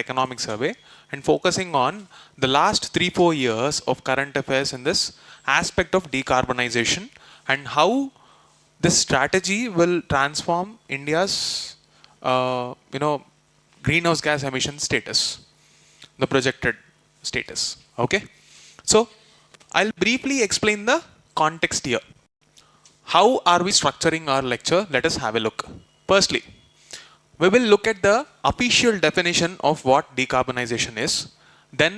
economic survey and focusing on the last 3-4 years of current affairs in this aspect of decarbonization and how this strategy will transform India's greenhouse gas emission status, the projected status. Okay, so I'll briefly explain the context here. How are we structuring our lecture? Let us have a look. Firstly, we will look at the official definition of what decarbonization is. Then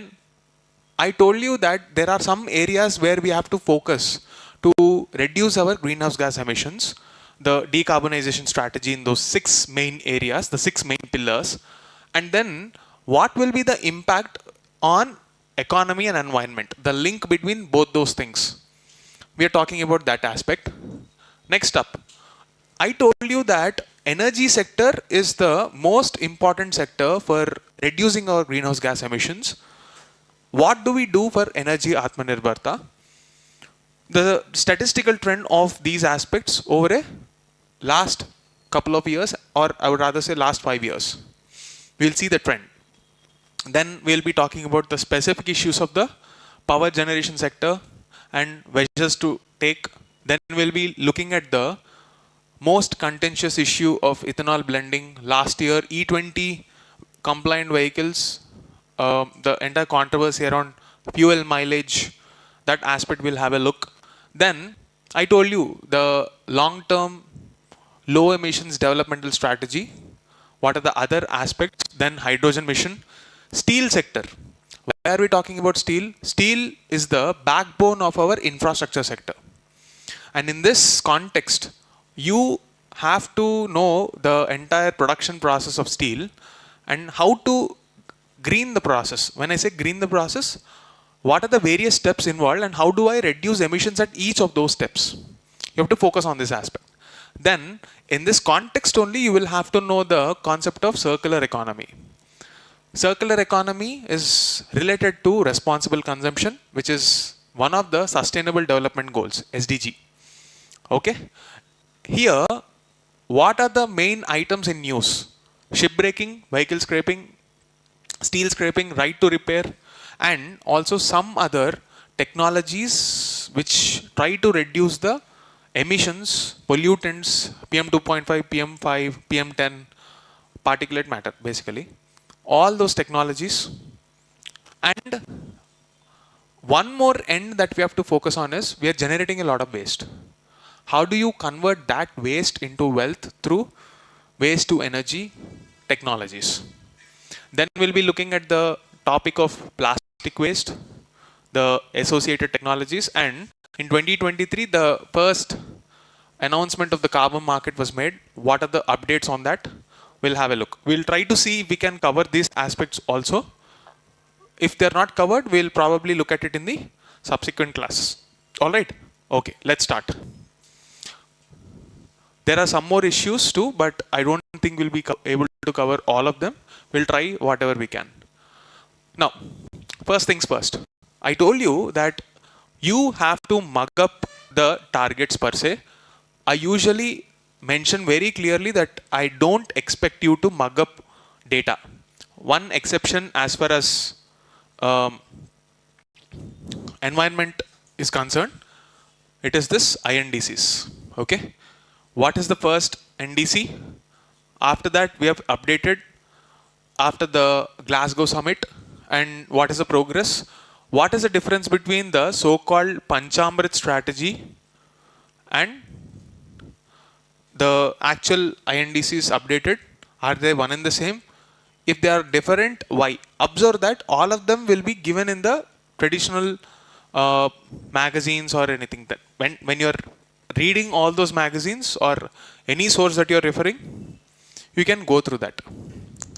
I told you that there are some areas where we have to focus to reduce our greenhouse gas emissions, the decarbonization strategy in those 6 main areas, the 6 main pillars, and then what will be the impact on economy and environment, the link between both those things. We are talking about that aspect. Next up, I told you that energy sector is the most important sector for reducing our greenhouse gas emissions. What do we do for energy Atmanirbharta? The statistical trend of these aspects over a last couple of years, or I would rather say last 5 years. We'll see the trend. Then we'll be talking about the specific issues of the power generation sector and measures to take. Then we'll be looking at the most contentious issue of ethanol blending. Last year, E20 compliant vehicles, the entire controversy around fuel mileage, that aspect we'll have a look. Then I told you the long-term low emissions developmental strategy. What are the other aspects? Then hydrogen mission. Steel sector. Why are we talking about steel? Steel is the backbone of our infrastructure sector. And in this context, you have to know the entire production process of steel and how to green the process. When I say green the process, what are the various steps involved and how do I reduce emissions at each of those steps? You have to focus on this aspect. Then, in this context only, you will have to know the concept of circular economy. Circular economy is related to responsible consumption, which is one of the Sustainable Development Goals, SDG. Okay. Here, what are the main items in news? Shipbreaking, vehicle scraping, steel scraping, right to repair, and also some other technologies which try to reduce the emissions, pollutants, PM 2.5, PM 5, PM 10, particulate matter basically. All those technologies. And one more end that we have to focus on is we are generating a lot of waste. How do you convert that waste into wealth through waste to energy technologies? Then we'll be looking at the topic of plastic waste, the associated technologies, and in 2023 the first announcement of the carbon market was made. What are the updates on that? We'll have a look. We'll try to see if we can cover these aspects also. If they're not covered, we'll probably look at it in the subsequent classes. All right? Okay, let's start. There are some more issues too, but I don't think we'll be able to cover all of them. We'll try whatever we can. Now, first things first. I told you that you have to mug up the targets per se. I usually mention very clearly that I don't expect you to mug up data. One exception as far as environment is concerned, it is this INDCs. Okay. What is the first NDC? After that, we have updated after the Glasgow summit. And what is the progress? What is the difference between the so-called Panchamrit strategy and the actual INDCs updated? Are they one and the same? If they are different, why? Observe that all of them will be given in the traditional magazines or anything. That when you're reading all those magazines or any source that you're referring, you can go through that.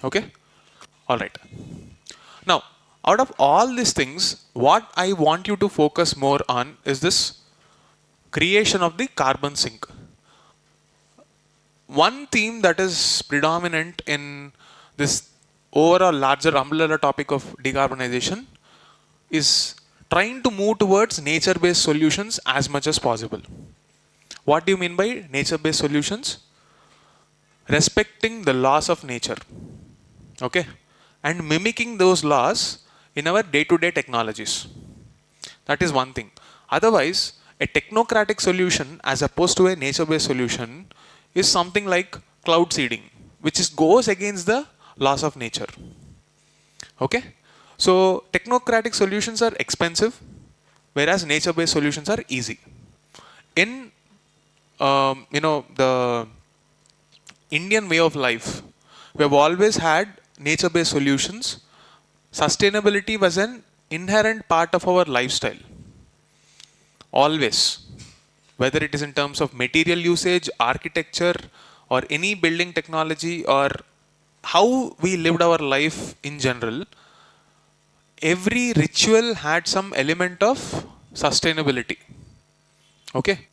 Okay? All right. Now, out of all these things, what I want you to focus more on is this creation of the carbon sink. One theme that is predominant in this overall larger umbrella topic of decarbonization is trying to move towards nature-based solutions as much as possible. What do you mean by nature-based solutions? Respecting the laws of nature. Okay. and mimicking those laws in our day-to-day technologies. That is one thing. Otherwise, a technocratic solution as opposed to a nature-based solution is something like cloud seeding, which goes against the laws of nature. Okay? So, technocratic solutions are expensive, whereas nature-based solutions are easy. In the Indian way of life, we have always had nature-based solutions. Sustainability was an inherent part of our lifestyle. Always. Whether it is in terms of material usage, architecture, or any building technology, or how we lived our life in general, every ritual had some element of sustainability. Okay?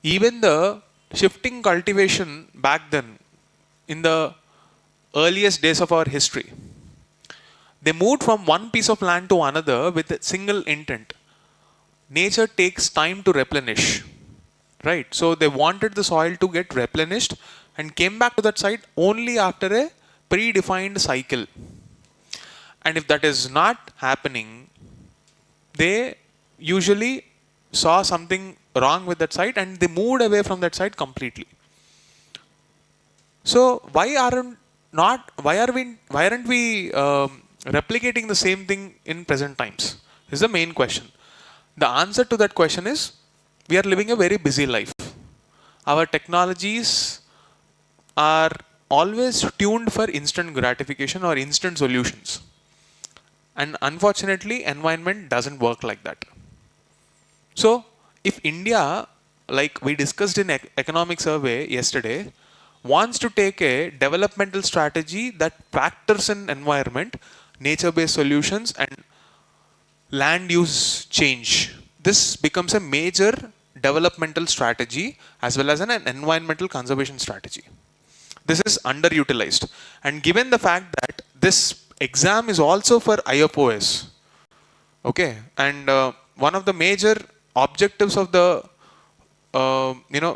Even the shifting cultivation back then, in the earliest days of our history, they moved from one piece of land to another with a single intent. Nature takes time to replenish, right? So they wanted the soil to get replenished and came back to that site only after a predefined cycle. And if that is not happening, they usually saw something wrong with that site and they moved away from that site completely. So why aren't we replicating the same thing in present times? Is the main question. The answer to that question is we are living a very busy life. Our technologies are always tuned for instant gratification or instant solutions. And unfortunately, environment doesn't work like that. So, if India, like we discussed in economic survey yesterday, wants to take a developmental strategy that factors in environment, nature-based solutions, and land use change, this becomes a major developmental strategy as well as an environmental conservation strategy. This is underutilized. And given the fact that this exam is also for IFOS, okay, and one of the major objectives of the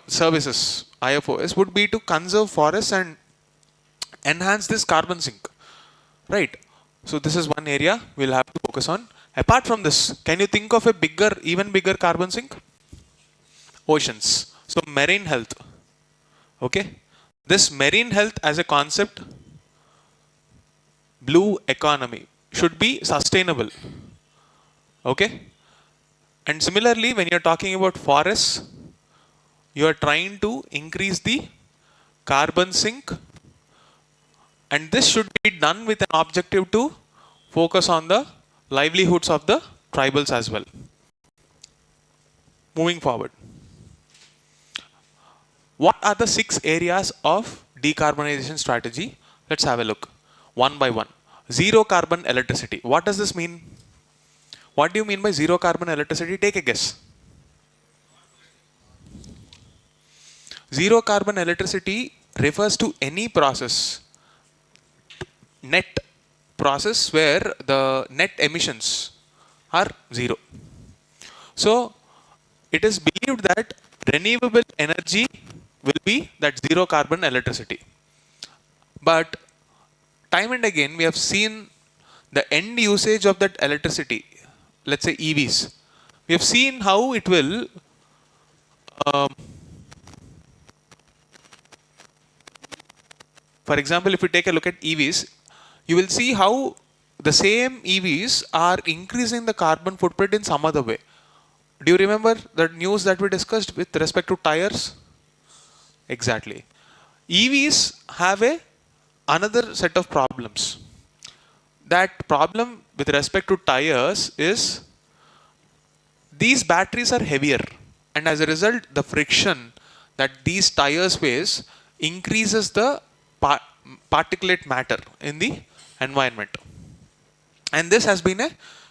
services IFOS would be to conserve forests and enhance this carbon sink, right? So this is one area we'll have to focus on. Apart from this, can you think of a even bigger carbon sink? Oceans. So marine health. Okay. This marine health as a concept, blue economy, should be sustainable. Okay. And similarly, when you're talking about forests, you are trying to increase the carbon sink, and this should be done with an objective to focus on the livelihoods of the tribals as well. Moving forward. What are the 6 areas of decarbonization strategy? Let's have a look one by one. Zero carbon electricity. What does this mean? What do you mean by zero carbon electricity? Take a guess. Zero carbon electricity refers to any process, net process, where the net emissions are zero. So it is believed that renewable energy will be that zero carbon electricity. But time and again we have seen the end usage of that electricity, let's say EVs. We have seen how it will for example, if you take a look at EVs, you will see how the same EVs are increasing the carbon footprint in some other way. Do you remember the news that we discussed with respect to tires? Exactly. EVs have another set of problems. That problem with respect to tires is these batteries are heavier, and as a result the friction that these tires face increases the particulate matter in the environment. And this has been a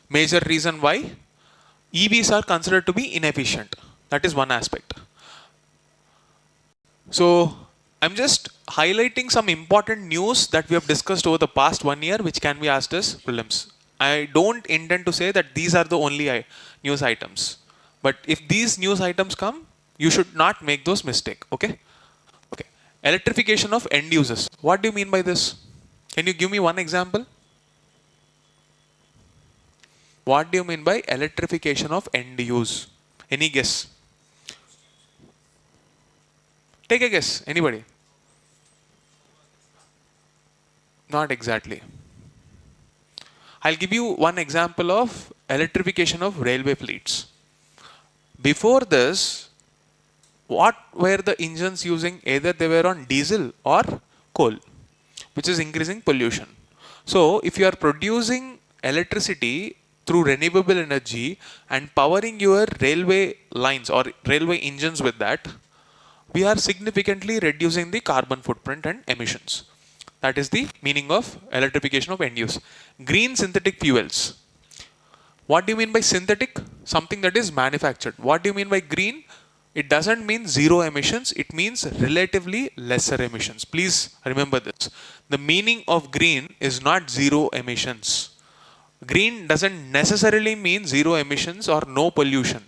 major reason why EVs are considered to be inefficient. That is one aspect. So I'm just highlighting some important news that we have discussed over the past 1 year, which can be asked as prelims. I don't intend to say that these are the only news items. But if these news items come, you should not make those mistakes. Okay? Electrification of end users. What do you mean by this? Can you give me one example? What do you mean by electrification of end use? Any guess? Take a guess. Anybody? Not exactly. I'll give you one example of electrification of railway fleets. Before this, what were the engines using? Either they were on diesel or coal, which is increasing pollution. So if you are producing electricity through renewable energy and powering your railway lines or railway engines with that, we are significantly reducing the carbon footprint and emissions. That is the meaning of electrification of end use. Green synthetic fuels. What do you mean by synthetic? Something that is manufactured. What do you mean by green? It doesn't mean zero emissions. It means relatively lesser emissions. Please remember this. The meaning of green is not zero emissions. Green doesn't necessarily mean zero emissions or no pollution.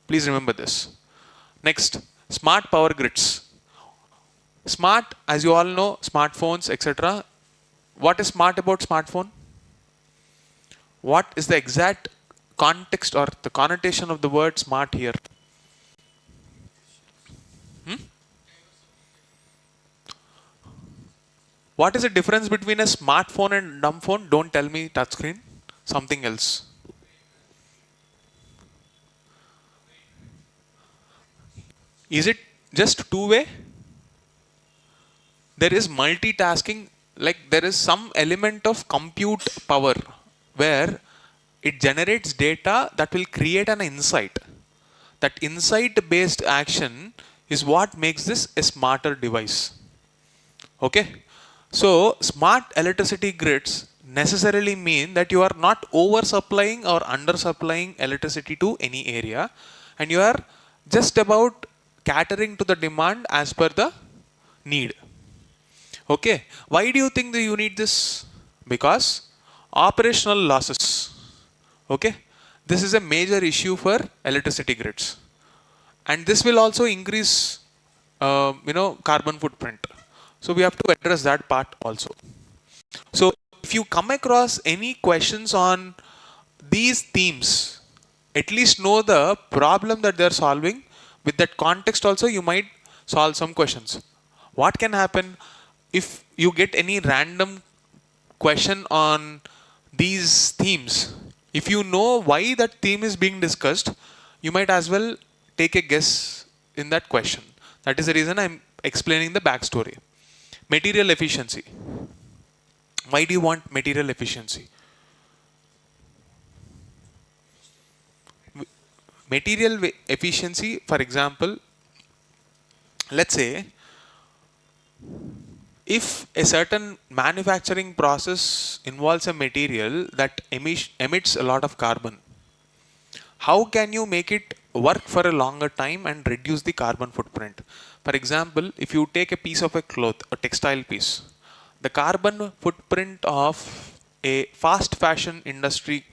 Please remember this. Next, smart power grids. Smart, as you all know, smartphones, etc. What is smart about smartphone? What is the exact context or the connotation of the word smart here? What is the difference between a smartphone and dumb phone? Don't tell me touchscreen. Something else. Is it just two-way? There is multitasking, like there is some element of compute power where it generates data that will create an insight. That insight based action is what makes this a smarter device. Okay? So smart electricity grids necessarily mean that you are not oversupplying or undersupplying electricity to any area, and you are just about catering to the demand as per the need. Okay, why do you think that you need this? Because operational losses. Okay, this is a major issue for electricity grids, and this will also increase, carbon footprint. So we have to address that part also. So if you come across any questions on these themes, at least know the problem that they are solving. With that context also, you might solve some questions. What can happen if you get any random question on these themes? If you know why that theme is being discussed, you might as well take a guess in that question. That is the reason I'm explaining the backstory. Material efficiency. Why do you want material efficiency? Material efficiency, for example, let's say if a certain manufacturing process involves a material that emits a lot of carbon, how can you make it work for a longer time and reduce the carbon footprint? For example, if you take a piece of a cloth, a textile piece, the carbon footprint of a fast fashion industry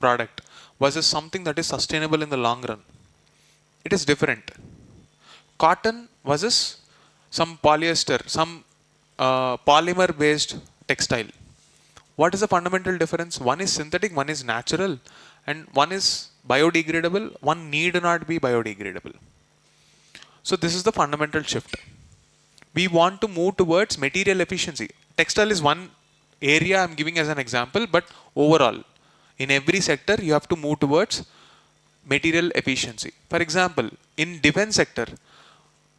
product versus something that is sustainable in the long run, it is different. Cotton versus some polyester, some polymer based textile. What is the fundamental difference? One is synthetic, one is natural, and one is biodegradable, one need not be biodegradable. So this is the fundamental shift. We want to move towards material efficiency. Textile is one area I'm giving as an example, but overall, in every sector, you have to move towards material efficiency. For example, in defense sector,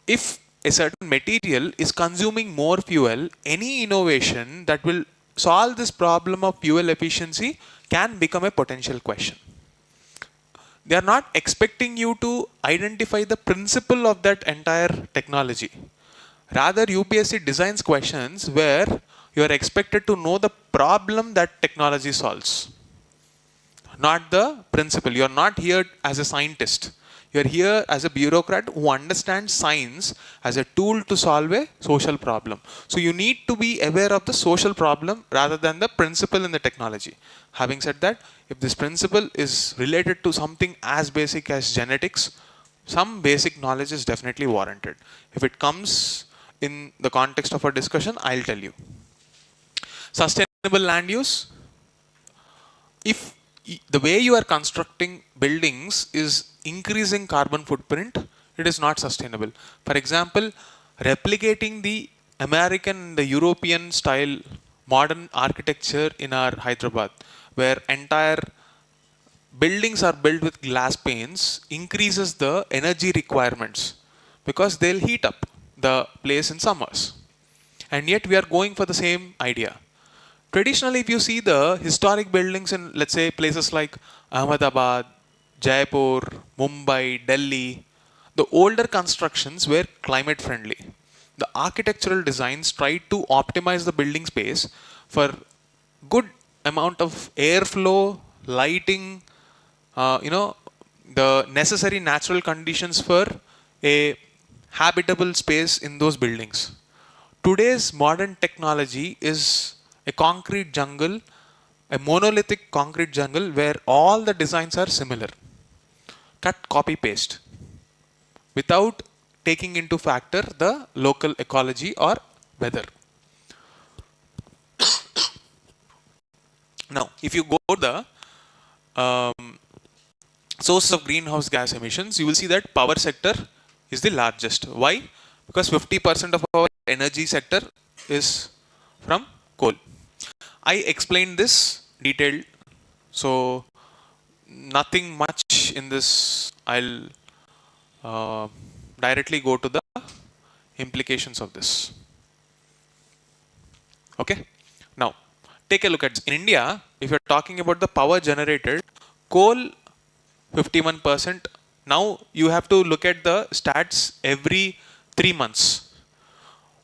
if a certain material is consuming more fuel, any innovation that will solve this problem of fuel efficiency can become a potential question. They are not expecting you to identify the principle of that entire technology. Rather, UPSC designs questions where you are expected to know the problem that technology solves, not the principle. You are not here as a scientist. You are here as a bureaucrat who understands science as a tool to solve a social problem. So you need to be aware of the social problem rather than the principle in the technology. Having said that, if this principle is related to something as basic as genetics, some basic knowledge is definitely warranted. If it comes in the context of a discussion, I'll tell you. Sustainable land use. If the way you are constructing buildings is increasing carbon footprint. It is not sustainable. For example, replicating the American, the European style modern architecture in our Hyderabad, where entire buildings are built with glass panes, increases the energy requirements because they'll heat up the place in summers. And yet we are going for the same idea. Traditionally, if you see the historic buildings in, let's say, places like Ahmedabad, Jaipur, Mumbai, Delhi, the older constructions were climate friendly. The architectural designs tried to optimize the building space for good amount of airflow, lighting, the necessary natural conditions for a habitable space in those buildings. Today's modern technology is a concrete jungle, a monolithic concrete jungle where all the designs are similar. Cut, copy, paste. Without taking into factor the local ecology or weather. Now, if you go to the sources of greenhouse gas emissions, you will see that power sector is the largest. Why? Because 50% of our energy sector is from coal. I explained this detailed, so nothing much in this. I'll directly go to the implications of this. Okay. Now, take a look at this. In India, if you're talking about the power generated, coal 51%. Now you have to look at the stats every 3 months.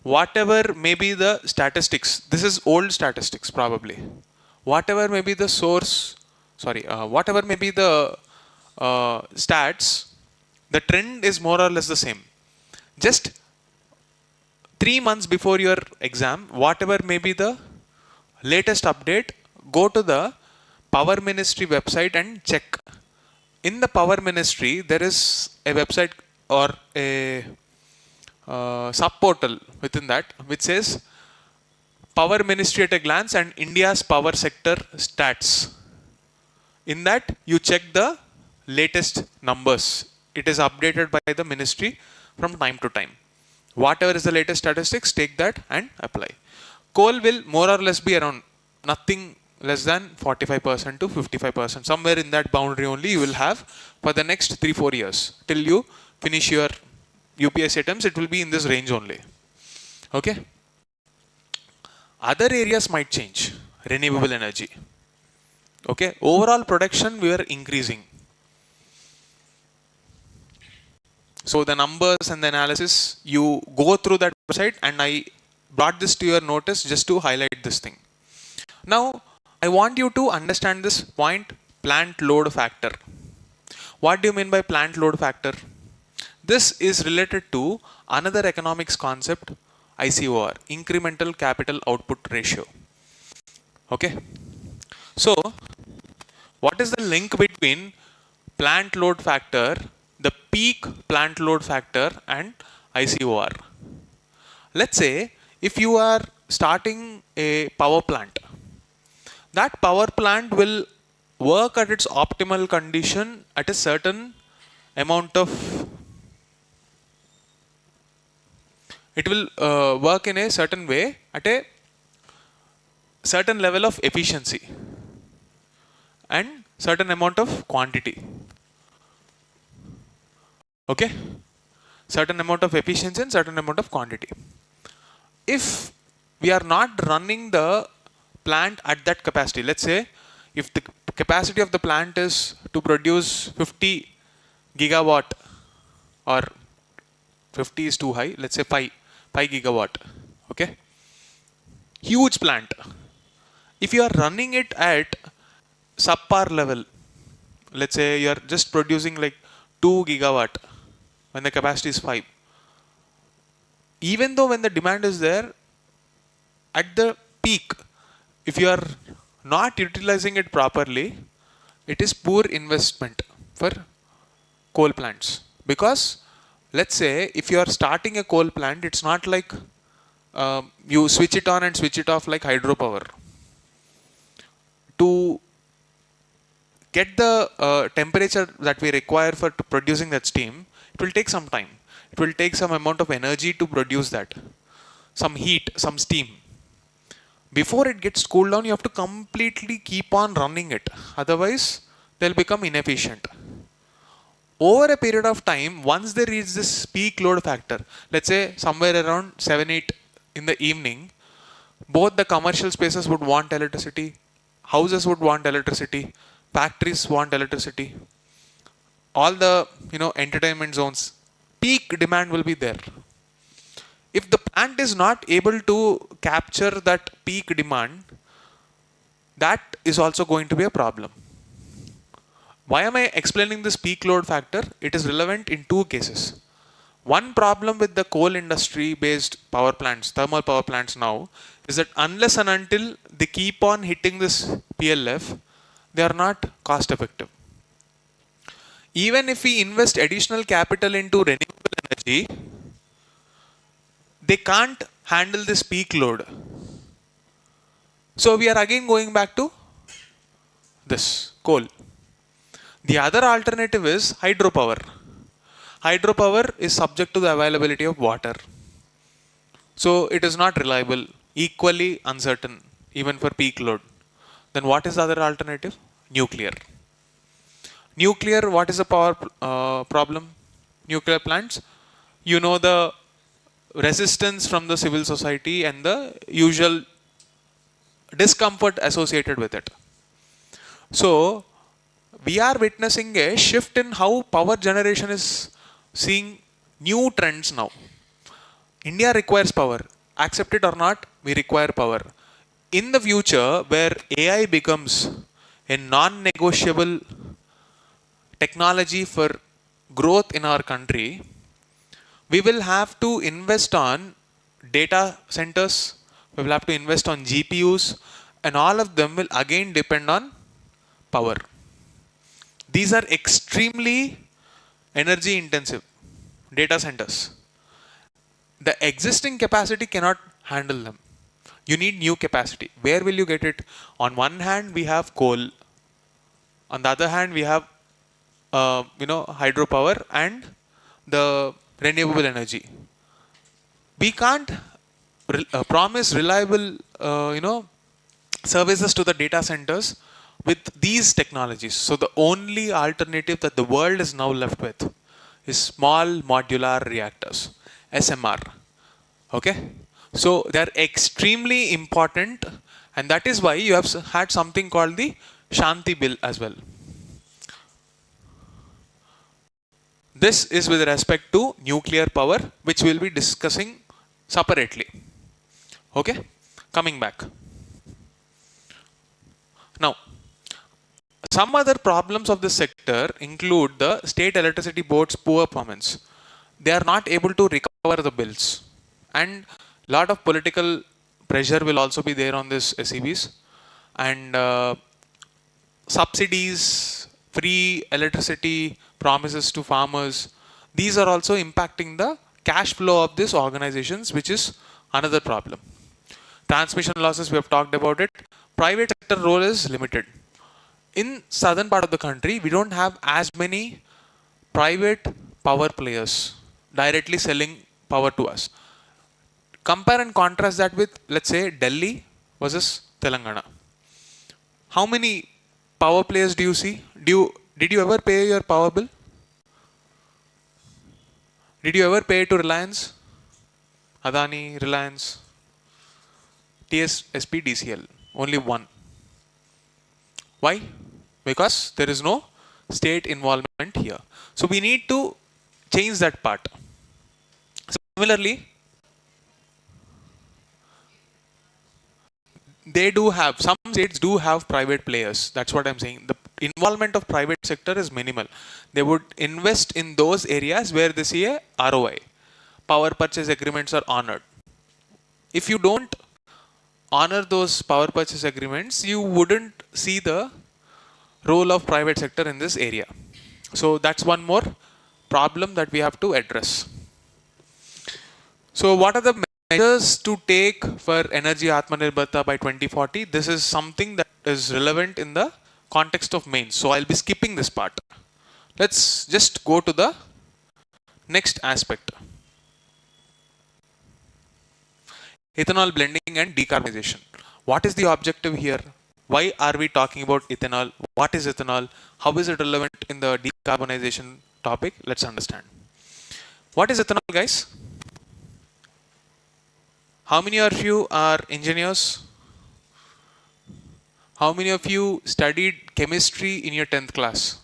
Whatever may be the statistics, this is old statistics probably. Whatever may be the source, whatever may be the stats, the trend is more or less the same. Just 3 months before your exam, whatever may be the latest update, go to the Power Ministry website and check. In the Power Ministry, there is a website or a sub-portal within that which says Power Ministry at a glance and India's power sector stats. In that, you check the latest numbers. It is updated by the ministry from time to time. Whatever is the latest statistics, take that and apply. Coal will more or less be around nothing less than 45% to 55%. Somewhere in that boundary only you will have for the next 3-4 years. Till you finish your UPSC attempts, it will be in this range only. Okay. Other areas might change. Renewable energy. Okay. Overall production we are increasing. So the numbers and the analysis, you go through that website, and I brought this to your notice just to highlight this thing. Now, I want you to understand this point, plant load factor. What do you mean by plant load factor? This is related to another economics concept, ICOR, incremental capital output ratio. Okay. So, what is the link between plant load factor, the peak plant load factor, and ICOR? Let's say if you are starting a power plant, that power plant will work at its optimal condition at a certain amount of, it will work in a certain way at a certain level of efficiency and certain amount of quantity. Okay? Certain amount of efficiency and certain amount of quantity. If we are not running the plant at that capacity, let's say if the capacity of the plant is to produce 50 gigawatt, or 50 is too high, let's say 5 gigawatt. Okay? Huge plant. If you are running it at subpar level, let's say you are just producing like 2 gigawatt when the capacity is 5. Even though when the demand is there, at the peak, if you are not utilizing it properly, it is poor investment for coal plants. Because let's say if you are starting a coal plant, it's not like you switch it on and switch it off like hydropower. To get the temperature that we require for producing that steam, it will take some time. It will take some amount of energy to produce that. Some heat, some steam. Before it gets cooled down, you have to completely keep on running it. Otherwise, they'll become inefficient. Over a period of time, once they reach this peak load factor, let's say somewhere around 7, 8 in the evening, both the commercial spaces would want electricity, houses would want electricity, factories want electricity, all the entertainment zones, peak demand will be there. If the plant is not able to capture that peak demand, that is also going to be a problem. Why am I explaining this peak load factor? It is relevant in two cases. One problem with the coal industry based power plants, thermal power plants now, is that unless and until they keep on hitting this PLF, they are not cost effective. Even if we invest additional capital into renewable energy, they can't handle this peak load. So we are again going back to this coal. The other alternative is hydropower. Hydropower is subject to the availability of water. So it is not reliable, equally uncertain, even for peak load. Then what is the other alternative? Nuclear. Nuclear, what is the power problem? Nuclear plants, the resistance from the civil society and the usual discomfort associated with it. So we are witnessing a shift in how power generation is seeing new trends now. India requires power. Accept it or not, we require power. In the future, where AI becomes a non-negotiable technology for growth in our country, we will have to invest on data centers, we will have to invest on GPUs, and all of them will again depend on power. These are extremely energy intensive data centers. The existing capacity cannot handle them. You need new capacity. Where will you get it? On one hand, we have coal. On the other hand, we have hydropower and the renewable energy. We can't promise reliable services to the data centers with these technologies. So the only alternative that the world is now left with is small modular reactors, SMR. Okay? So they are extremely important, and that is why you have had something called the Shanti Bill as well. This is with respect to nuclear power, which we will be discussing separately. Okay? Coming back. Now, some other problems of this sector include the state electricity board's poor performance. They are not able to recover the bills, and a lot of political pressure will also be there on this SEBs, and subsidies, free electricity promises to farmers. These are also impacting the cash flow of these organizations, which is another problem. Transmission losses, we have talked about it. Private sector role is limited. In southern part of the country, we don't have as many private power players directly selling power to us. Compare and contrast that with, let's say, Delhi versus Telangana. How many power players do you see? Did you ever pay your power bill? Did you ever pay to Reliance, Adani, Reliance, TSSP, DCL? Only one. Why? Because there is no state involvement here. So we need to change that part. Similarly, some states do have private players. That's what I'm saying. The involvement of private sector is minimal. They would invest in those areas where they see a ROI. Power purchase agreements are honored. If you don't honor those power purchase agreements, you wouldn't see the role of private sector in this area. So that's one more problem that we have to address. So what are the measures to take for energy Atmanirbharta by 2040? This is something that is relevant in the context of mains. So I'll be skipping this part. Let's just go to the next aspect. Ethanol blending and decarbonization. What is the objective here? Why are we talking about ethanol? What is ethanol? How is it relevant in the decarbonization topic? Let's understand. What is ethanol, guys? How many of you are engineers? How many of you studied chemistry in your 10th class?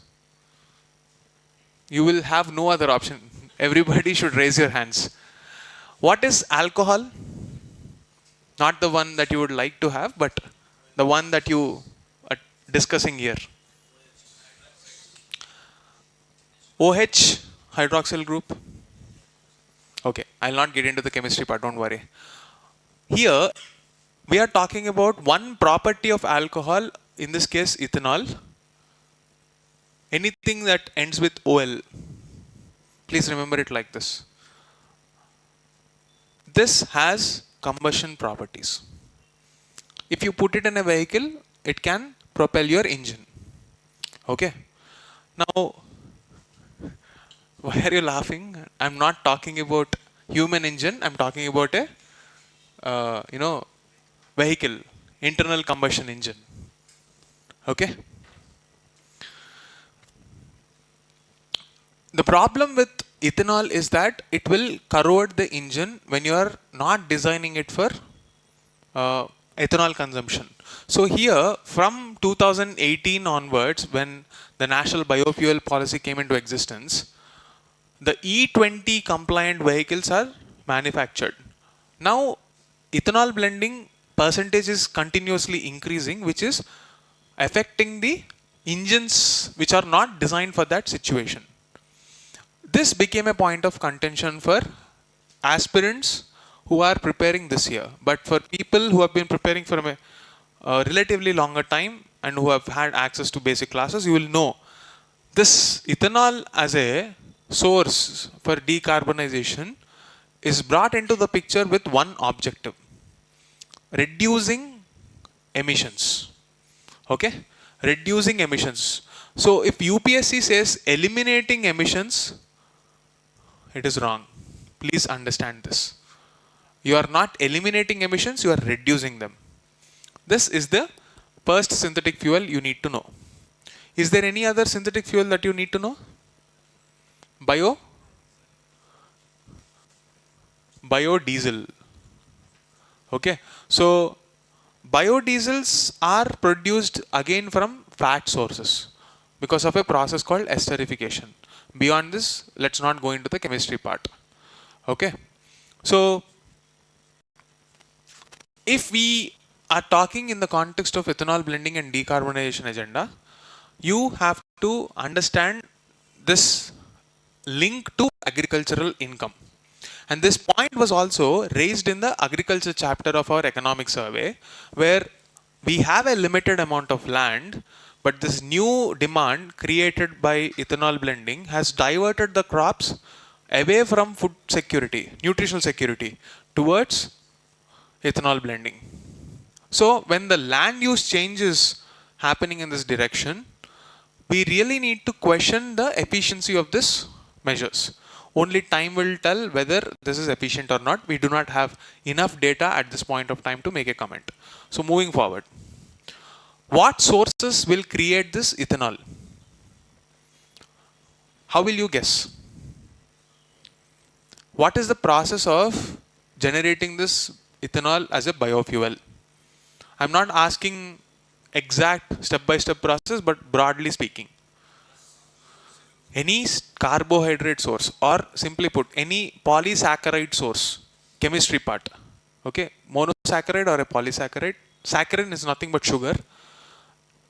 You will have no other option. Everybody should raise your hands. What is alcohol? Not the one that you would like to have, but the one that you are discussing here. OH, hydroxyl group. Okay, I'll not get into the chemistry part, don't worry. Here, we are talking about one property of alcohol, in this case ethanol. Anything that ends with OL. Please remember it like this. This has combustion properties. If you put it in a vehicle, it can propel your engine. Okay. Now, why are you laughing? I'm not talking about human engine. I'm talking about a, vehicle, internal combustion engine. Okay. The problem with ethanol is that it will corrode the engine when you are not designing it for ethanol consumption. So here, from 2018 onwards, when the national biofuel policy came into existence, the E20 compliant vehicles are manufactured. Now, ethanol blending percentage is continuously increasing, which is affecting the engines which are not designed for that situation. This became a point of contention for aspirants who are preparing this year. But for people who have been preparing for a relatively longer time and who have had access to basic classes, you will know this ethanol as a source for decarbonization is brought into the picture with one objective: reducing emissions. Okay? Reducing emissions. So if UPSC says eliminating emissions, it is wrong. Please understand this. You are not eliminating emissions, you are reducing them. This is the first synthetic fuel you need to know. Is there any other synthetic fuel that you need to know? Biodiesel. Okay. So, biodiesels are produced again from fat sources because of a process called esterification. Beyond this, let's not go into the chemistry part. Okay. So, if we are talking in the context of ethanol blending and decarbonization agenda, you have to understand this link to agricultural income. And this point was also raised in the agriculture chapter of our economic survey, where we have a limited amount of land, but this new demand created by ethanol blending has diverted the crops away from food security, nutritional security, towards ethanol blending. So when the land use change is happening in this direction, we really need to question the efficiency of this measures. Only time will tell whether this is efficient or not. We do not have enough data at this point of time to make a comment. So moving forward, what sources will create this ethanol? How will you guess? What is the process of generating this ethanol as a biofuel? I'm not asking exact step-by-step process, but broadly speaking. Any carbohydrate source, or simply put, any polysaccharide source, chemistry part. Okay, monosaccharide or a polysaccharide. Saccharin is nothing but sugar.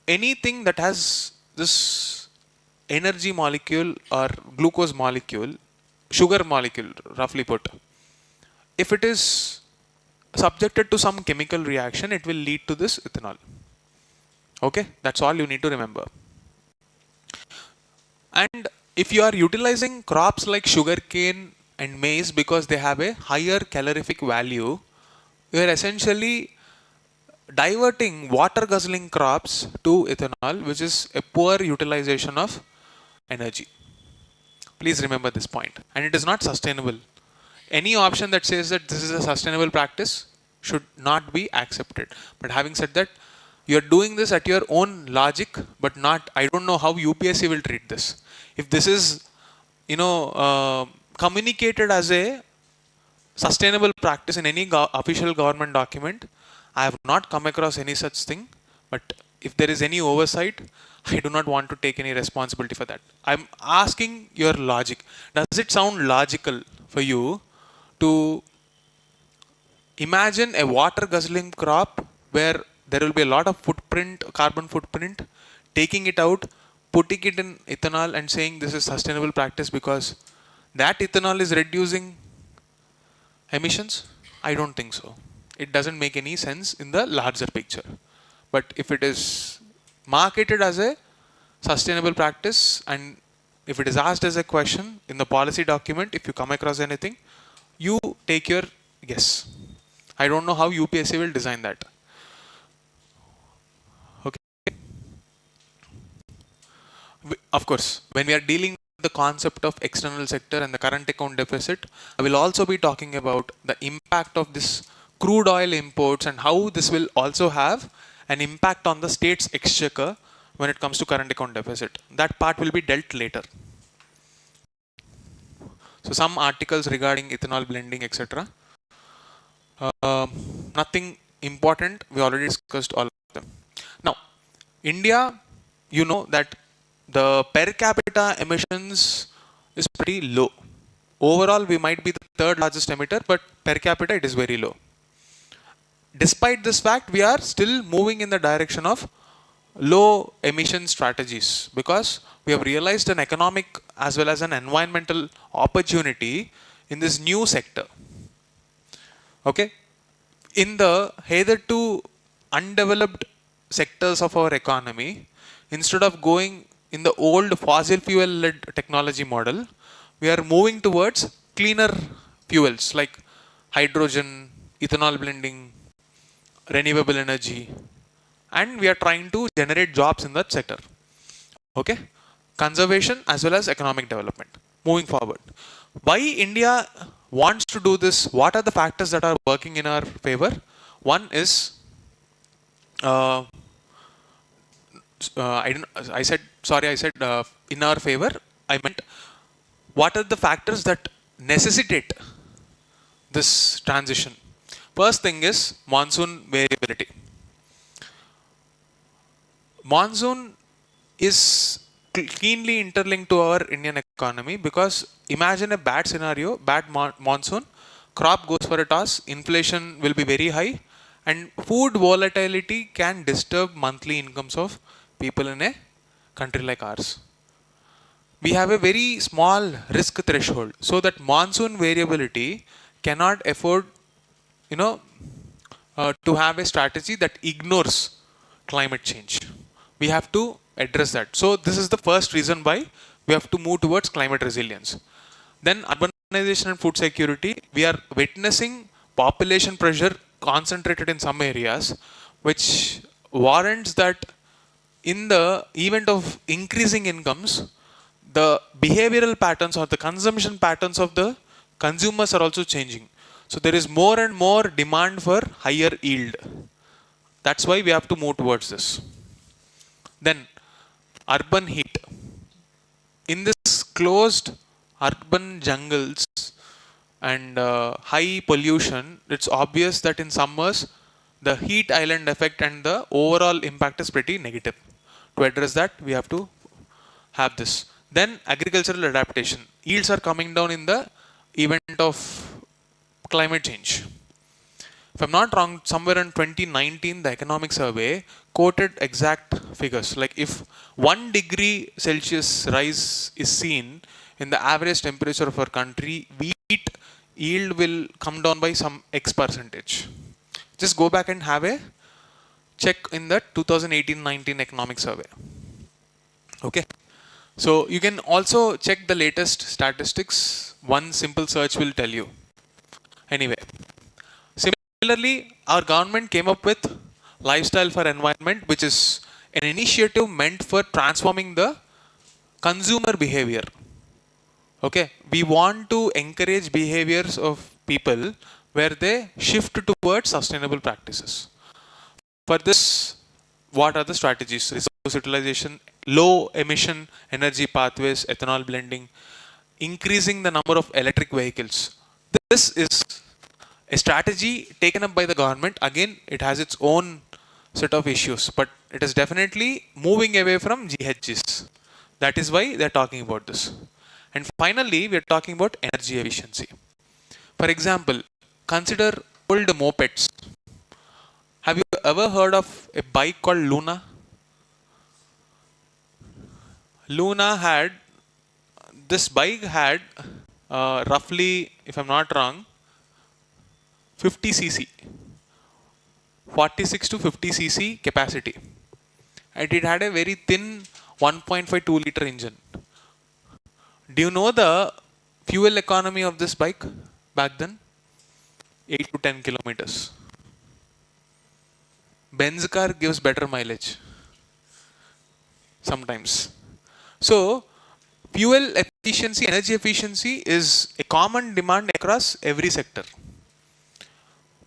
Anything that has this energy molecule or glucose molecule, sugar molecule, roughly put, if it is subjected to some chemical reaction, it will lead to this ethanol. Okay, that's all you need to remember. And if you are utilizing crops like sugarcane and maize because they have a higher calorific value, you are essentially diverting water guzzling crops to ethanol, which is a poor utilization of energy. Please remember this point. And it is not sustainable. Any option that says that this is a sustainable practice should not be accepted. But having said that, you are doing this at your own logic, but not, I don't know how UPSC will treat this. If this is, communicated as a sustainable practice in any official government document, I have not come across any such thing. But if there is any oversight, I do not want to take any responsibility for that. I'm asking your logic. Does it sound logical for you to imagine a water guzzling crop where there will be a lot of carbon footprint, taking it out, putting it in ethanol and saying this is sustainable practice because that ethanol is reducing emissions? I don't think so. It doesn't make any sense in the larger picture. But if it is marketed as a sustainable practice, and if it is asked as a question in the policy document, if you come across anything, you take your guess. I don't know how UPSC will design that. Okay. Of course, when we are dealing with the concept of external sector and the current account deficit, I will also be talking about the impact of this crude oil imports and how this will also have an impact on the state's exchequer when it comes to current account deficit. That part will be dealt later. So some articles regarding ethanol blending, etc. Nothing important. We already discussed all of them. Now, India, you know that the per capita emissions is pretty low. Overall, we might be the third largest emitter, but per capita it is very low. Despite this fact, we are still moving in the direction of low emission strategies because we have realized an economic as well as an environmental opportunity in this new sector. Okay, in the hitherto undeveloped sectors of our economy, instead of going in the old fossil fuel led technology model, we are moving towards cleaner fuels like hydrogen, ethanol blending, renewable energy, and we are trying to generate jobs in that sector. Okay, conservation as well as economic development moving forward. Why India wants to do this? What are the factors that are working in our favor? One is I said in our favor. I meant what are the factors that necessitate this transition? First thing is monsoon variability. Monsoon is keenly interlinked to our Indian economy because imagine a bad scenario, bad monsoon, crop goes for a toss, inflation will be very high, and food volatility can disturb monthly incomes of people in a country like ours. We have a very small risk threshold, so that monsoon variability cannot afford, to have a strategy that ignores climate change. We have to address that. So this is the first reason why we have to move towards climate resilience. Then urbanization and food security. We are witnessing population pressure concentrated in some areas, which warrants that in the event of increasing incomes, the behavioral patterns or the consumption patterns of the consumers are also changing. So there is more and more demand for higher yield. That's why we have to move towards this. Then urban heat. In this closed urban jungles and high pollution, it's obvious that in summers the heat island effect and the overall impact is pretty negative. To address that, we have to have this. Then agricultural adaptation. Yields are coming down in the event of climate change. If I'm not wrong, somewhere in 2019, the economic survey quoted exact figures. Like if 1 degree Celsius rise is seen in the average temperature of our country, wheat yield will come down by some X percentage. Just go back and have a check in the 2018-19 economic survey. Okay. So you can also check the latest statistics. One simple search will tell you. Anyway, similarly, our government came up with lifestyle for environment, which is an initiative meant for transforming the consumer behavior. Okay, we want to encourage behaviors of people where they shift towards sustainable practices. For this, what are the strategies? Resource utilization, low emission energy pathways, ethanol blending, increasing the number of electric vehicles. This is a strategy taken up by the government. Again, it has its own set of issues, but it is definitely moving away from GHGs. That is why they are talking about this. And finally, we are talking about energy efficiency. For example, consider old mopeds. Have you ever heard of a bike called Luna? Luna had, this bike had roughly, if I'm not wrong, 50 cc, 46 to 50 cc capacity. And it had a very thin 1.5 2-liter engine. Do you know the fuel economy of this bike back then? 8 to 10 kilometers. Benz car gives better mileage sometimes. So, fuel efficiency, energy efficiency is a common demand across every sector.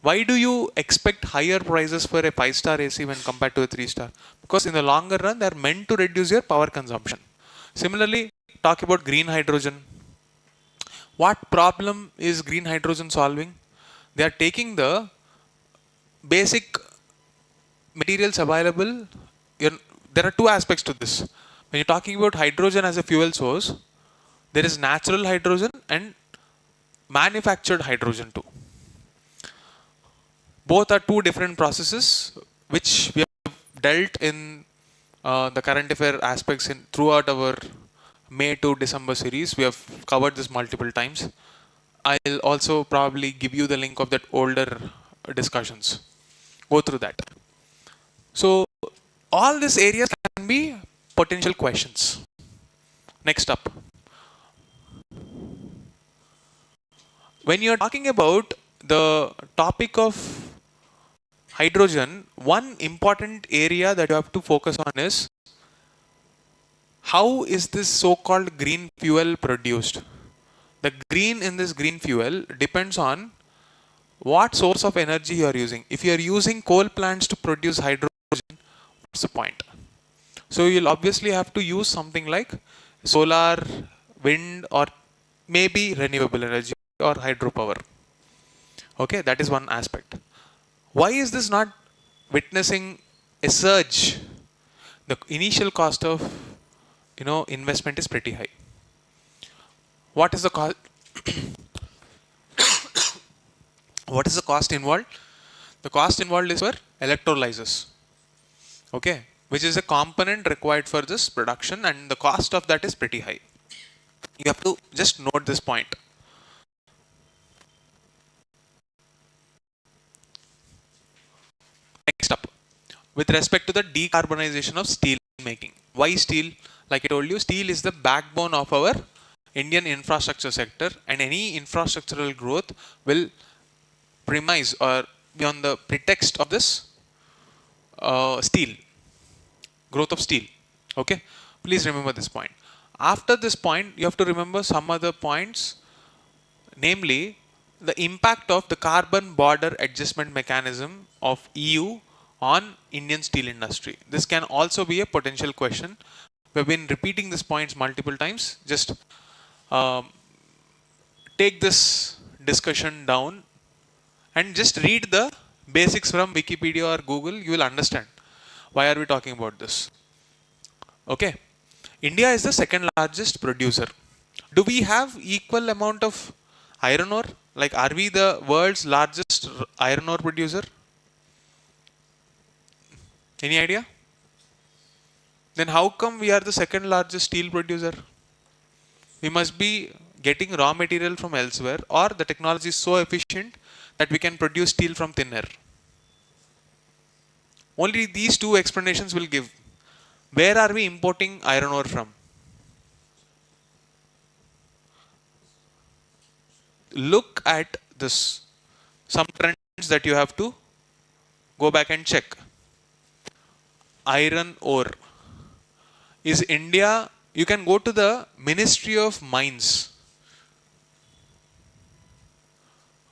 Why do you expect higher prices for a 5-star AC when compared to a 3-star? Because in the longer run, they are meant to reduce your power consumption. Similarly, talk about green hydrogen. What problem is green hydrogen solving? They are taking the basic materials available. There are two aspects to this. When you're talking about hydrogen as a fuel source, there is natural hydrogen and manufactured hydrogen too. Both are two different processes which we have dealt in the current affair aspects in throughout our May to December series. We have covered this multiple times. I'll also probably give you the link of that older discussions. Go through that. So all these areas can be potential questions. Next up. When you're talking about the topic of hydrogen, one important area that you have to focus on is how is this so-called green fuel produced? The green in this green fuel depends on what source of energy you are using. If you are using coal plants to produce hydrogen, what's the point? So you'll obviously have to use something like solar, wind, or maybe renewable energy or hydropower. Okay, that is one aspect. Why is this not witnessing a surge? The initial cost of investment is pretty high. What is the cost? What is the cost involved? The cost involved is for electrolyzers. Okay, which is a component required for this production, and the cost of that is pretty high. You have to just note this point. Next up, with respect to the decarbonization of steel making. Why steel? Like I told you, steel is the backbone of our Indian infrastructure sector, and any infrastructural growth will premise or be on the pretext of this steel, growth of steel. Okay, please remember this point. After this point, you have to remember some other points, namely the impact of the carbon border adjustment mechanism of EU on Indian steel industry. This can also be a potential question. We've been repeating these points multiple times. Just take this discussion down and just read the basics from Wikipedia or Google. You will understand why are we talking about this. Okay, India is the second largest producer. Do we have equal amount of iron ore? Like, are we the world's largest iron ore producer? Any idea? Then how come we are the second largest steel producer? We must be getting raw material from elsewhere, or the technology is so efficient that we can produce steel from thin air. Only these two explanations will give. Where are we importing iron ore from? Look at this. Some trends that you have to go back and check. iron ore? Is India, you can go to the Ministry of Mines.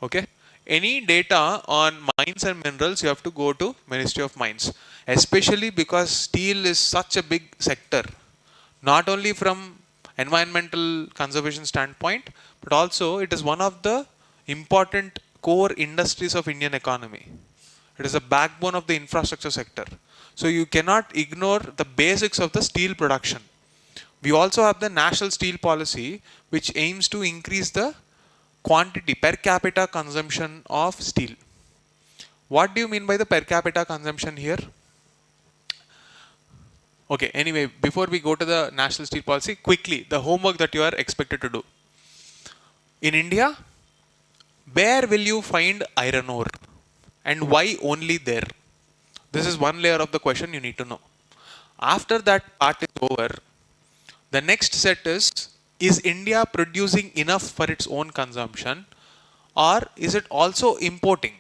Okay. Any data on mines and minerals, you have to go to Ministry of Mines. Especially because steel is such a big sector. Not only from environmental conservation standpoint, but also it is one of the important core industries of Indian economy. It is a backbone of the infrastructure sector. So you cannot ignore the basics of the steel production. We also have the National Steel Policy, which aims to increase the quantity, per capita consumption of steel. What do you mean by the per capita consumption here? Okay, anyway, before we go to the National Steel Policy, quickly, the homework that you are expected to do. In India, where will you find iron ore? And why only there? This is one layer of the question you need to know. After that part is over, the next set is India producing enough for its own consumption, or is it also importing?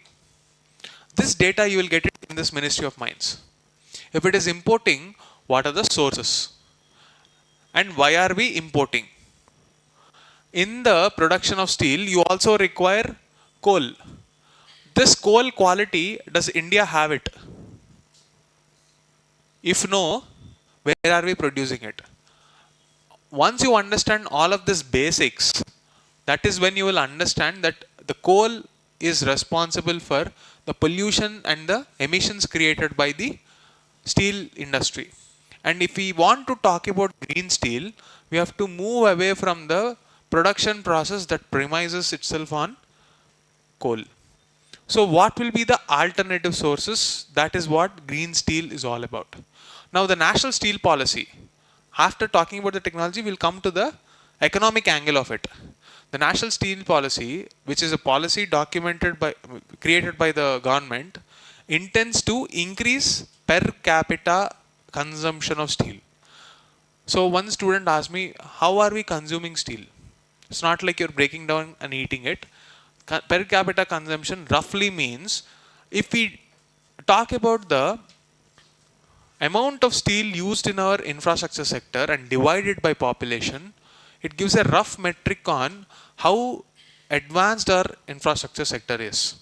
This data you will get it in this Ministry of Mines. If it is importing, what are the sources? And why are we importing? In the production of steel, you also require coal. This coal quality, does India have it? If no, where are we producing it? Once you understand all of these basics, that is when you will understand that the coal is responsible for the pollution and the emissions created by the steel industry. And if we want to talk about green steel, we have to move away from the production process that premises itself on coal. So what will be the alternative sources? That is what green steel is all about. Now the National Steel Policy, after talking about the technology, we'll come to the economic angle of it. The National Steel Policy, which is a policy created by the government, intends to increase per capita consumption of steel. So one student asked me, how are we consuming steel? It's not like you're breaking down and eating it. Per capita consumption roughly means, if we talk about the amount of steel used in our infrastructure sector and divided by population, it gives a rough metric on how advanced our infrastructure sector is.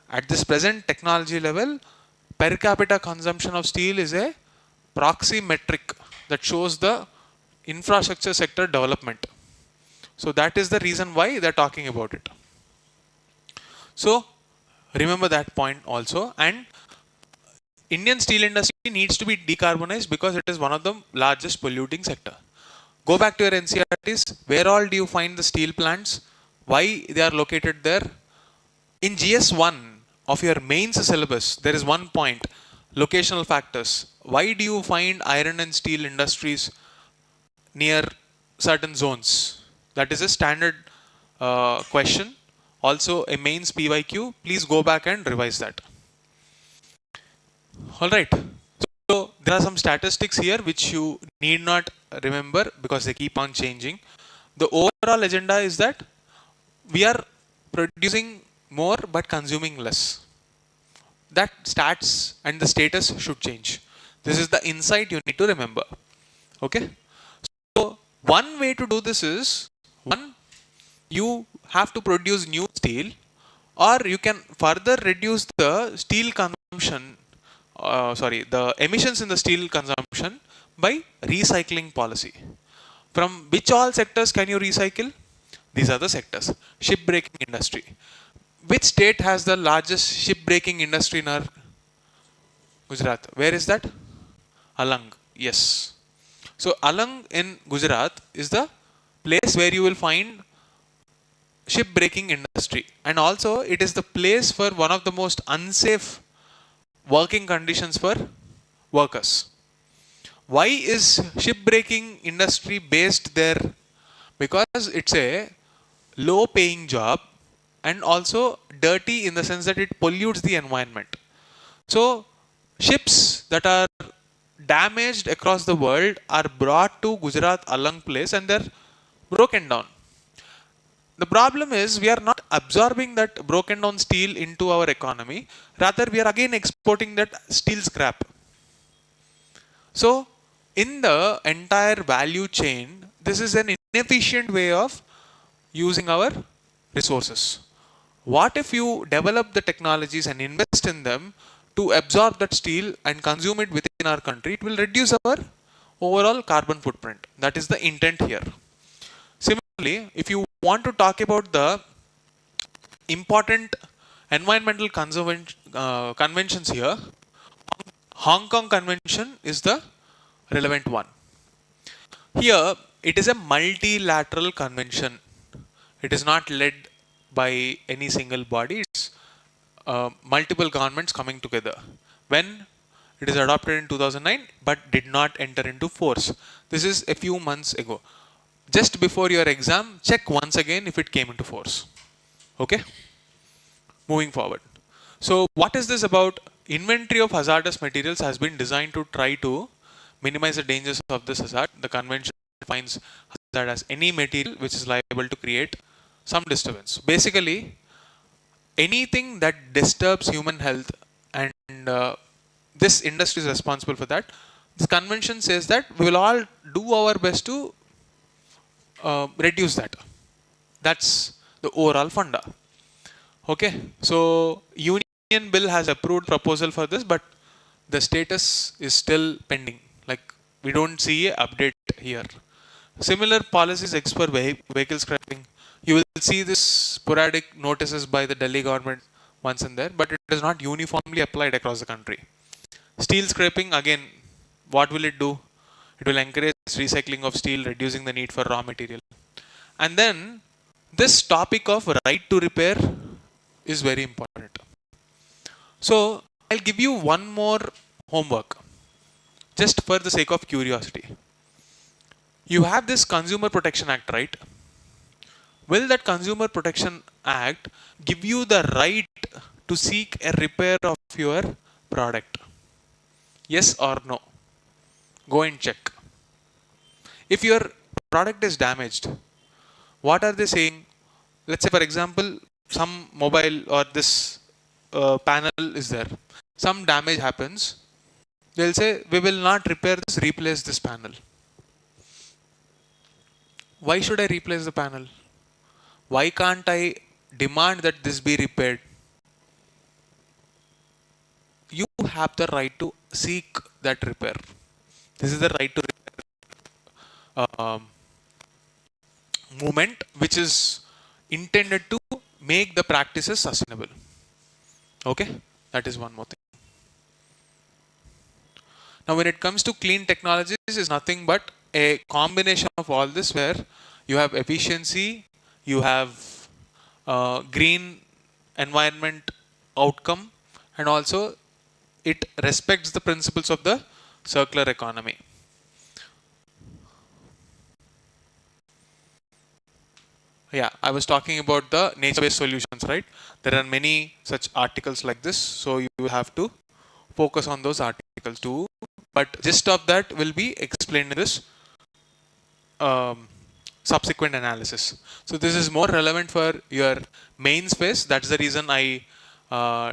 At this present technology level, per capita consumption of steel is a proxy metric that shows the infrastructure sector development. So that is the reason why they're talking about it. So remember that point also. And Indian steel industry needs to be decarbonized because it is one of the largest polluting sector. Go back to your NCERTs. Where all do you find the steel plants? Why they are located there? In GS1 of your mains syllabus, there is one point, locational factors. Why do you find iron and steel industries near certain zones? That is a standard question. Also a mains PYQ. Please go back and revise that. Alright. So there are some statistics here which you need not remember because they keep on changing. The overall agenda is that we are producing more but consuming less. That stats and the status should change. This is the insight you need to remember. Okay. So one way to do this is, one, you have to produce new steel, or you can further reduce the steel consumption, the emissions in the steel consumption by recycling policy. From which all sectors can you recycle? These are the sectors. Shipbreaking industry. Which state has the largest shipbreaking industry in our Gujarat? Where is that? Alang. Yes. So Alang in Gujarat is the place where you will find shipbreaking industry, and also it is the place for one of the most unsafe working conditions for workers. Why is shipbreaking industry based there? Because it's a low paying job and also dirty in the sense that it pollutes the environment. So ships that are damaged across the world are brought to Gujarat Alang place and they're broken down. The problem is we are not absorbing that broken down steel into our economy. Rather, we are again exporting that steel scrap. So in the entire value chain, this is an inefficient way of using our resources. What if you develop the technologies and invest in them to absorb that steel and consume it within our country? It will reduce our overall carbon footprint. That is the intent here. Similarly, if you want to talk about the important environmental conventions here, Hong Kong Convention is the relevant one. Here, it is a multilateral convention. It is not led by any single body. It's multiple governments coming together. When it is adopted in 2009, but did not enter into force. This is a few months ago. Just before your exam, check once again if it came into force. Okay? Moving forward. So what is this about? Inventory of hazardous materials has been designed to try to minimize the dangers of this hazard. The convention defines hazard as any material which is liable to create some disturbance. Basically, anything that disturbs human health, and this industry is responsible for that. This convention says that we will all do our best to reduce that. That's the overall funda. Okay, so Union Bill has approved proposal for this, but the status is still pending. Like, we don't see an update here. Similar policies exist for vehicle scrapping. You will see this sporadic notices by the Delhi government once and there, but it is not uniformly applied across the country. Steel scraping, again, what will it do? It will encourage recycling of steel, reducing the need for raw material. And then this topic of right to repair is very important. So I'll give you one more homework, just for the sake of curiosity. You have this Consumer Protection Act, right? Will that Consumer Protection Act give you the right to seek a repair of your product? Yes or no? Go and check. If your product is damaged, what are they saying? Let's say, for example, some mobile or this panel is there. Some damage happens. They'll say, we will not repair this, replace this panel. Why should I replace the panel? Why can't I demand that this be repaired? You have the right to seek that repair. This is the right to repair movement, which is intended to make the practices sustainable. Okay, that is one more thing. Now, when it comes to clean technologies, is nothing but a combination of all this, where you have efficiency, you have green environment outcome, and also it respects the principles of the circular economy. Yeah, I was talking about the nature-based solutions, right? There are many such articles like this, so you have to focus on those articles too. But gist of that will be explained in this subsequent analysis. So this is more relevant for your mains phase. That's the reason I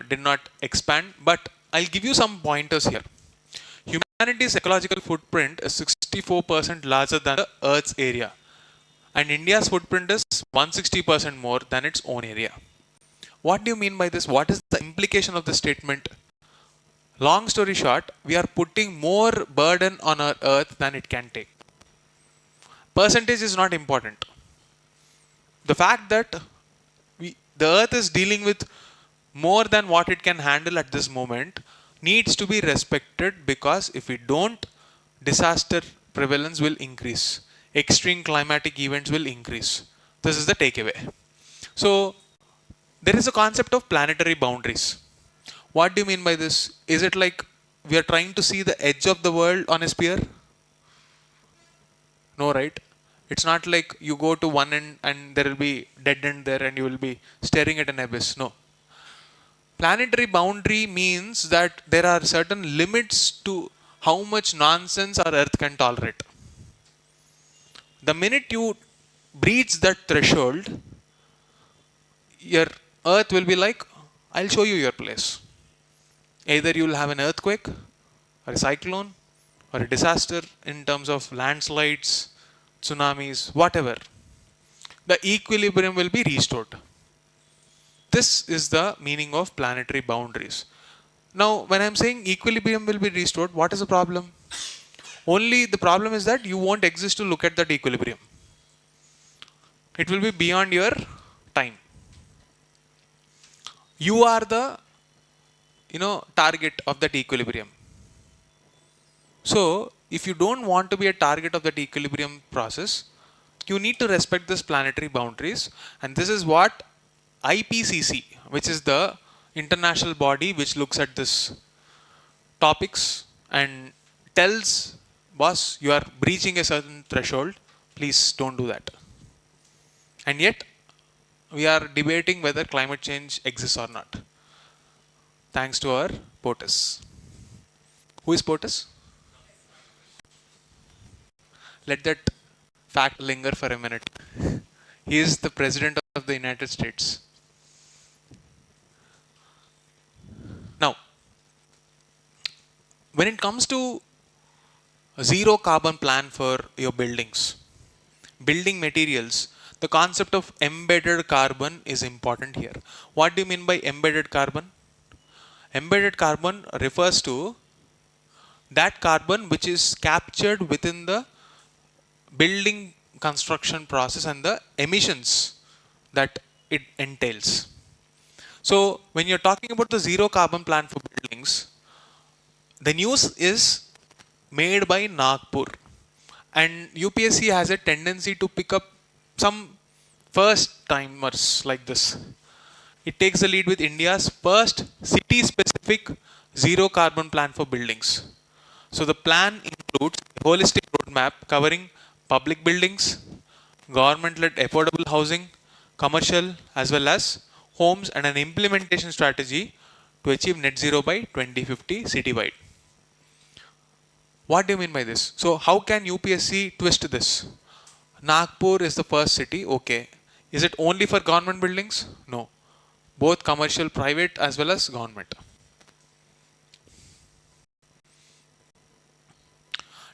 did not expand, but I'll give you some pointers here. Humanity's ecological footprint is 64% larger than the Earth's area, and India's footprint is 160% more than its own area. What do you mean by this? What is the implication of the statement? Long story short, we are putting more burden on our Earth than it can take. Percentage is not important. The fact that the Earth is dealing with more than what it can handle at this moment needs to be respected, because if we don't, disaster prevalence will increase. Extreme climatic events will increase. This is the takeaway. So there is a concept of planetary boundaries. What do you mean by this? Is it like we are trying to see the edge of the world on a sphere? No, right? It's not like you go to one end and there will be dead end there and you will be staring at an abyss. No. Planetary boundary means that there are certain limits to how much nonsense our Earth can tolerate. The minute you breach that threshold, your Earth will be like, I'll show you your place. Either you will have an earthquake or a cyclone, or a disaster in terms of landslides, tsunamis, whatever, the equilibrium will be restored. This is the meaning of planetary boundaries. Now, when I'm saying equilibrium will be restored, what is the problem? Only the problem is that you won't exist to look at that equilibrium. It will be beyond your time. You are the target of that equilibrium. So, if you don't want to be a target of that equilibrium process, you need to respect this planetary boundaries, and this is what IPCC, which is the international body which looks at this topics and tells boss, you are breaching a certain threshold, please don't do that. And yet we are debating whether climate change exists or not, thanks to our POTUS. Who is POTUS? Let that fact linger for a minute. He is the President of the United States. Now, when it comes to a zero carbon plan for your buildings, building materials, the concept of embedded carbon is important here. What do you mean by embedded carbon? Embedded carbon refers to that carbon which is captured within the building construction process and the emissions that it entails. So when you're talking about the zero carbon plan for buildings, the news is made by Nagpur, and UPSC has a tendency to pick up some first timers like this. It takes the lead with India's first city specific zero carbon plan for buildings. So the plan includes a holistic roadmap covering public buildings, government-led affordable housing, commercial as well as homes, and an implementation strategy to achieve net zero by 2050 citywide. What do you mean by this? So how can UPSC twist this? Nagpur is the first city, okay. Is it only for government buildings? No. Both commercial, private as well as government.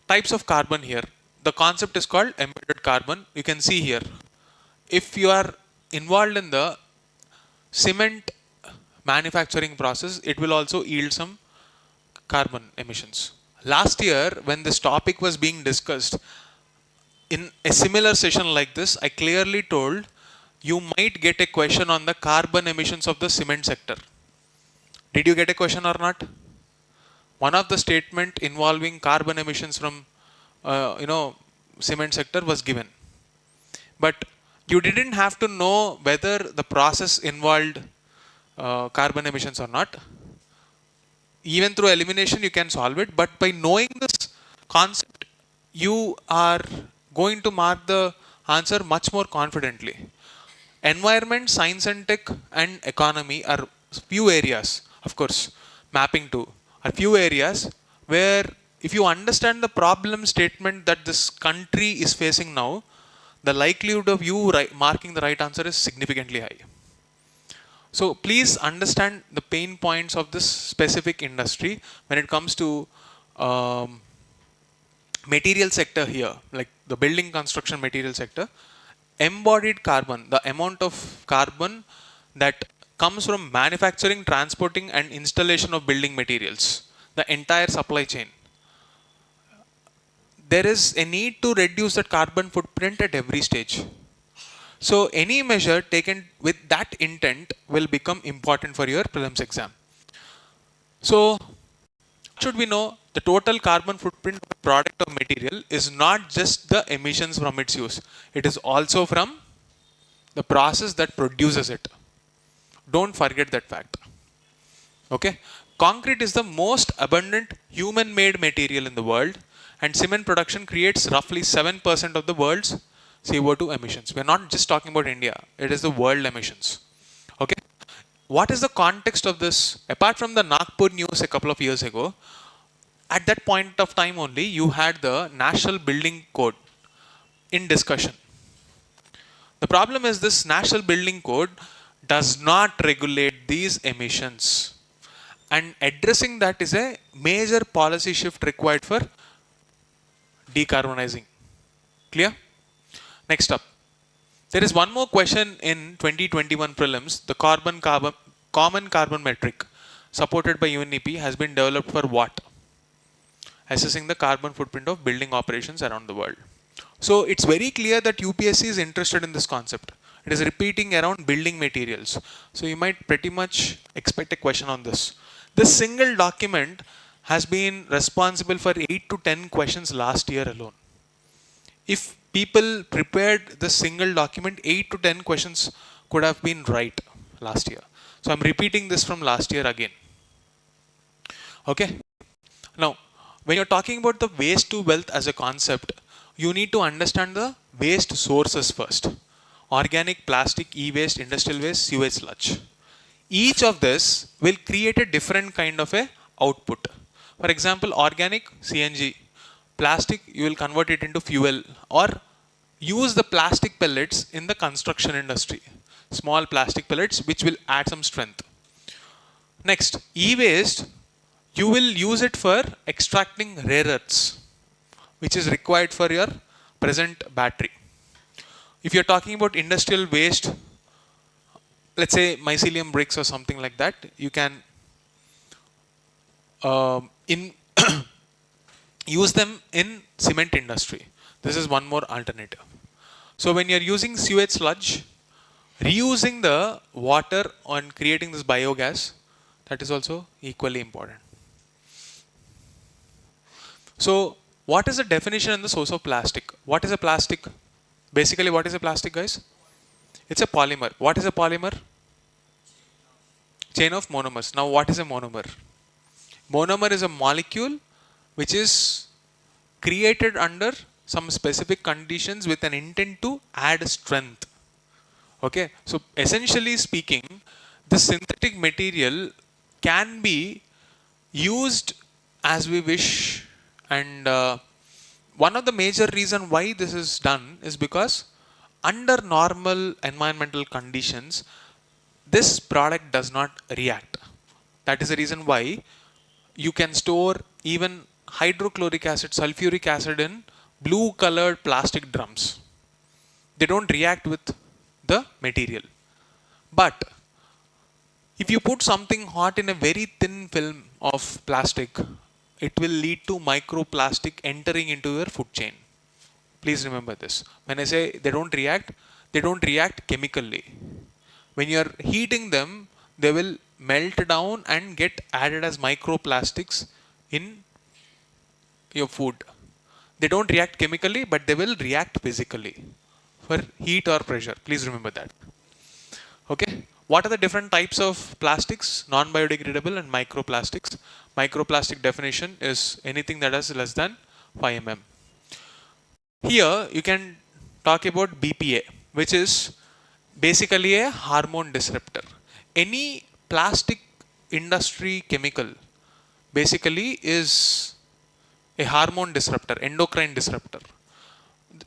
Types of carbon here. The concept is called embedded carbon. You can see here. If you are involved in the cement manufacturing process, it will also yield some carbon emissions. Last year, when this topic was being discussed, in a similar session like this, I clearly told you might get a question on the carbon emissions of the cement sector. Did you get a question or not? One of the statement involving carbon emissions from cement sector was given, but you didn't have to know whether the process involved carbon emissions or not. Even through elimination you can solve it, but by knowing this concept you are going to mark the answer much more confidently. Environment, science and tech and economy are few areas, of course mapping to are few areas where if you understand the problem statement that this country is facing now, the likelihood of you marking the right answer is significantly high. So please understand the pain points of this specific industry when it comes to material sector here, like the building construction material sector. Embodied carbon, the amount of carbon that comes from manufacturing, transporting and installation of building materials, the entire supply chain. There is a need to reduce that carbon footprint at every stage. So any measure taken with that intent will become important for your prelims exam. So should we know the total carbon footprint of a product or material is not just the emissions from its use. It is also from the process that produces it. Don't forget that fact. Okay. Concrete is the most abundant human-made material in the world, and cement production creates roughly 7% of the world's CO2 emissions. We are not just talking about India. It is the world emissions. Okay. What is the context of this? Apart from the Nagpur news a couple of years ago, at that point of time only, you had the National Building Code in discussion. The problem is this National Building Code does not regulate these emissions. And addressing that is a major policy shift required for decarbonizing. Clear? Next up. There is one more question in 2021 prelims. The common carbon metric supported by UNEP has been developed for what? Assessing the carbon footprint of building operations around the world. So it's very clear that UPSC is interested in this concept. It is repeating around building materials. So you might pretty much expect a question on this. This single document has been responsible for 8 to 10 questions last year alone. If people prepared the single document, 8 to 10 questions could have been right last year. So I'm repeating this from last year again. Okay. Now, when you're talking about the waste to wealth as a concept, you need to understand the waste sources first. Organic, plastic, e-waste, industrial waste, sewage sludge. Each of this will create a different kind of a output. For example, organic, CNG. Plastic, you will convert it into fuel or use the plastic pellets in the construction industry. Small plastic pellets which will add some strength. Next, e-waste, you will use it for extracting rare earths, which is required for your present battery. If you're talking about industrial waste, let's say mycelium bricks or something like that, you can use them in cement industry. This is one more alternative. So when you're using sewage sludge, reusing the water on creating this biogas, that is also equally important. So what is the definition and the source of plastic? What is a plastic? Basically, what is a plastic, guys? It's a polymer. What is a polymer? Chain of monomers. Now, what is a monomer? Monomer is a molecule which is created under some specific conditions with an intent to add strength. Okay, so essentially speaking, the synthetic material can be used as we wish, and one of the major reason why this is done is because under normal environmental conditions, this product does not react. That is the reason why you can store even hydrochloric acid, sulfuric acid in blue colored plastic drums. They don't react with the material. But if you put something hot in a very thin film of plastic, it will lead to microplastic entering into your food chain. Please remember this. When I say they don't react chemically. When you are heating them, they will melt down and get added as microplastics in your food. They don't react chemically, but they will react physically for heat or pressure. Please remember that. Okay. What are the different types of plastics? Non-biodegradable and microplastics. Microplastic definition is anything that is less than 5 mm. Here you can talk about BPA, which is basically a hormone disruptor. Any plastic industry chemical basically is a hormone disruptor, endocrine disruptor,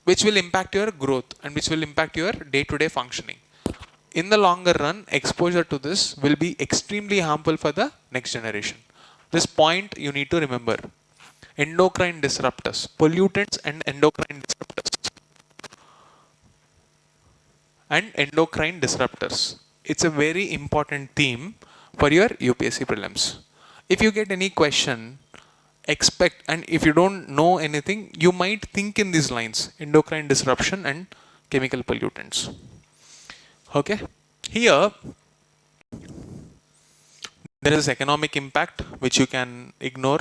which will impact your growth and which will impact your day-to-day functioning. In the longer run, exposure to this will be extremely harmful for the next generation. This point you need to remember. Endocrine disruptors, pollutants and endocrine disruptors. And endocrine disruptors. It's a very important theme for your UPSC prelims. If you get any question, expect, and if you don't know anything, you might think in these lines: endocrine disruption and chemical pollutants. Okay, here there is economic impact which you can ignore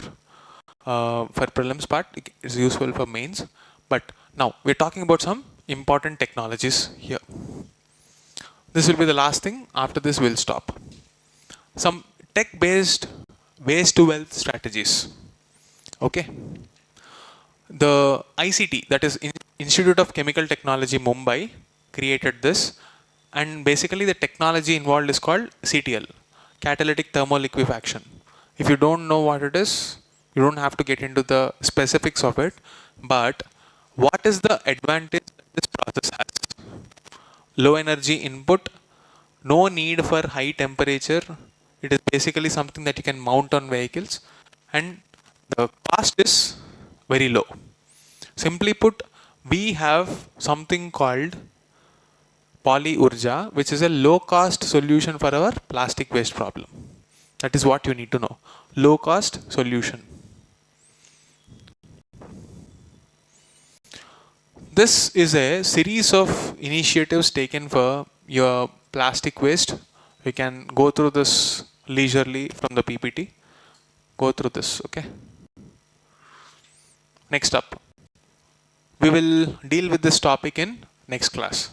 for prelims part. It is useful for mains, but now we're talking about some important technologies here. This will be the last thing. After this, we'll stop. Some tech-based waste to wealth strategies. Okay, the ICT, that is Institute of Chemical Technology, Mumbai, created this. And basically the technology involved is called CTL, catalytic thermal liquefaction. If you don't know what it is, you don't have to get into the specifics of it. But what is the advantage that this process has? Low energy input, no need for high temperature. It is basically something that you can mount on vehicles, and the cost is very low. Simply put, we have something called poly urja, which is a low cost solution for our plastic waste problem. That is what you need to know. Low cost solution. This is a series of initiatives taken for your plastic waste. We can go through this leisurely from the PPT. Go through this, okay? Next up, we will deal with this topic in next class.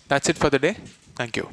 That's it for the day. Thank you.